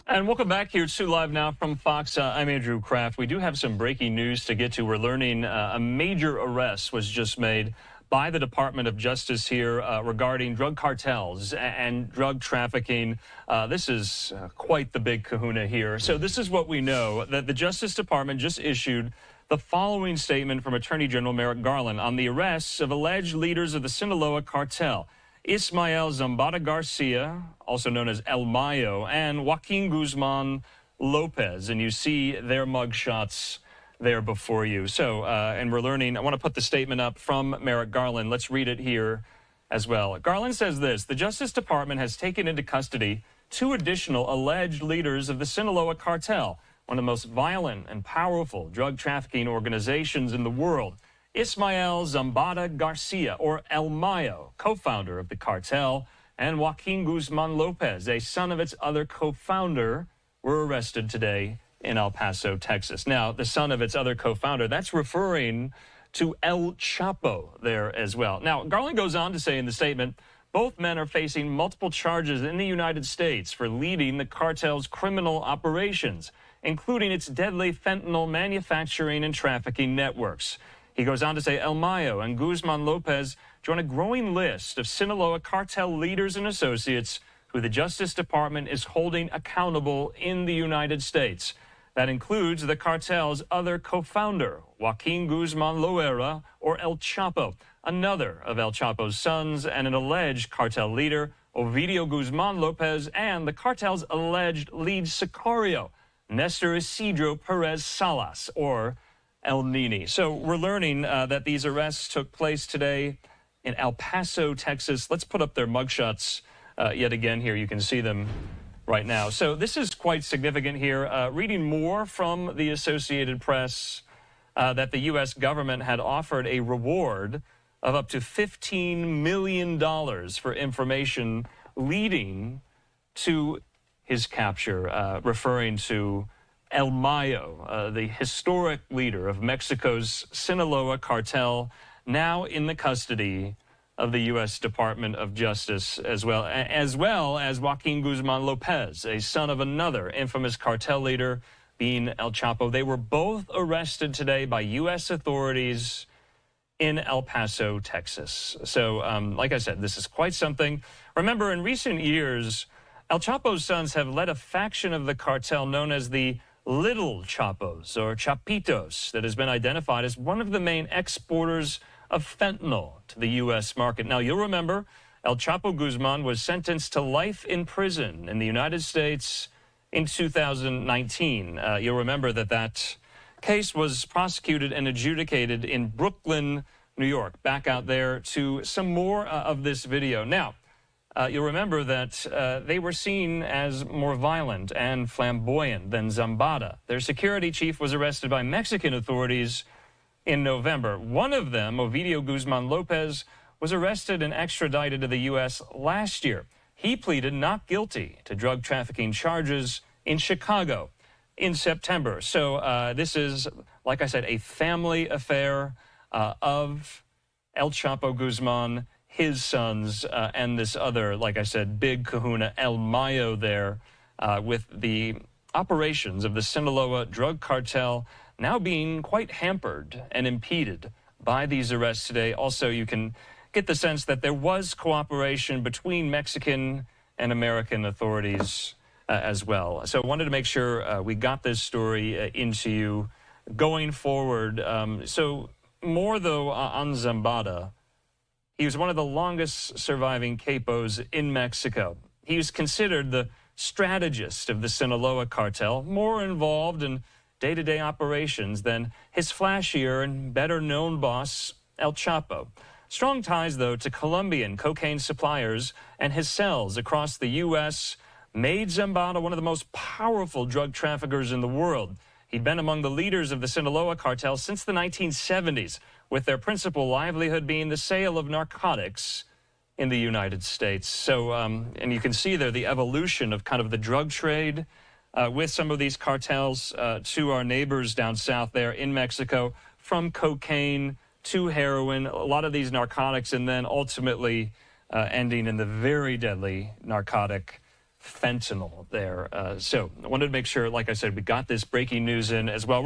And welcome back here to Live Now from Fox. I'm Andrew Kraft. We do have some breaking news to get to. We're learning a major arrest was just made by the Department of Justice here regarding drug cartels and drug trafficking. This is quite the big kahuna here. So this is what we know, that the Justice Department just issued the following statement from Attorney General Merrick Garland on the arrests of alleged leaders of the Sinaloa cartel. Ismael Zambada Garcia, also known as El Mayo, and Joaquin Guzman Lopez. And you see their mugshots there before you. So, and we're learning, I want to put the statement up from Merrick Garland. Let's read it here as well. Garland says this: the Justice Department has taken into custody two additional alleged leaders of the Sinaloa cartel, one of the most violent and powerful drug trafficking organizations in the world. Ismael Zambada Garcia, or El Mayo, co-founder of the cartel, and Joaquin Guzman Lopez, a son of its other co-founder, were arrested today in El Paso, Texas. Now, the son of its other co-founder, that's referring to El Chapo there as well. Now, Garland goes on to say in the statement, both men are facing multiple charges in the United States for leading the cartel's criminal operations, including its deadly fentanyl manufacturing and trafficking networks. He goes on to say El Mayo and Guzman Lopez join a growing list of Sinaloa cartel leaders and associates who the Justice Department is holding accountable in the United States. That includes the cartel's other co-founder, Joaquin Guzman Loera, or El Chapo, another of El Chapo's sons, and an alleged cartel leader, Ovidio Guzman Lopez, and the cartel's alleged lead sicario, Nestor Isidro Perez Salas, or El Nini. So we're learning that these arrests took place today in El Paso, Texas. Let's put up their mugshots yet again here. You can see them right now. So this is quite significant here. Reading more from the Associated Press that the U.S. government had offered a reward of up to $15 million for information leading to his capture, referring to El Mayo, the historic leader of Mexico's Sinaloa cartel, now in the custody of the U.S. Department of Justice, as well as Joaquin Guzman Lopez, a son of another infamous cartel leader, being El Chapo. They were both arrested today by U.S. authorities in El Paso, Texas. So, like I said, this is quite something. Remember, in recent years, El Chapo's sons have led a faction of the cartel known as the Little Chapos, or Chapitos, that has been identified as one of the main exporters of fentanyl to the U.S. market. Now, you'll remember El Chapo Guzman was sentenced to life in prison in the United States in 2019. You'll remember that case was prosecuted and adjudicated in Brooklyn, New York. Back out there to some more of this video. Now, you'll remember that they were seen as more violent and flamboyant than Zambada. Their security chief was arrested by Mexican authorities in November. One of them, Ovidio Guzman Lopez, was arrested and extradited to the U.S. last year. He pleaded not guilty to drug trafficking charges in Chicago in September. So this is, like I said, a family affair of El Chapo Guzman, his sons, and this other, like I said, big kahuna, El Mayo there, with the operations of the Sinaloa drug cartel now being quite hampered and impeded by these arrests today. Also, you can get the sense that there was cooperation between Mexican and American authorities as well. So I wanted to make sure we got this story into you going forward. So more, though, on Zambada. He was one of the longest surviving capos in Mexico. He was considered the strategist of the Sinaloa cartel, more involved in day-to-day operations than his flashier and better-known boss, El Chapo. Strong ties, though, to Colombian cocaine suppliers and his cells across the U.S. made Zambada one of the most powerful drug traffickers in the world. He'd been among the leaders of the Sinaloa cartel since the 1970s, with their principal livelihood being the sale of narcotics in the United States. So, and you can see there the evolution of kind of the drug trade with some of these cartels to our neighbors down south there in Mexico, from cocaine to heroin, a lot of these narcotics, and then ultimately ending in the very deadly narcotic fentanyl there. So I wanted to make sure, like I said, we got this breaking news in as well.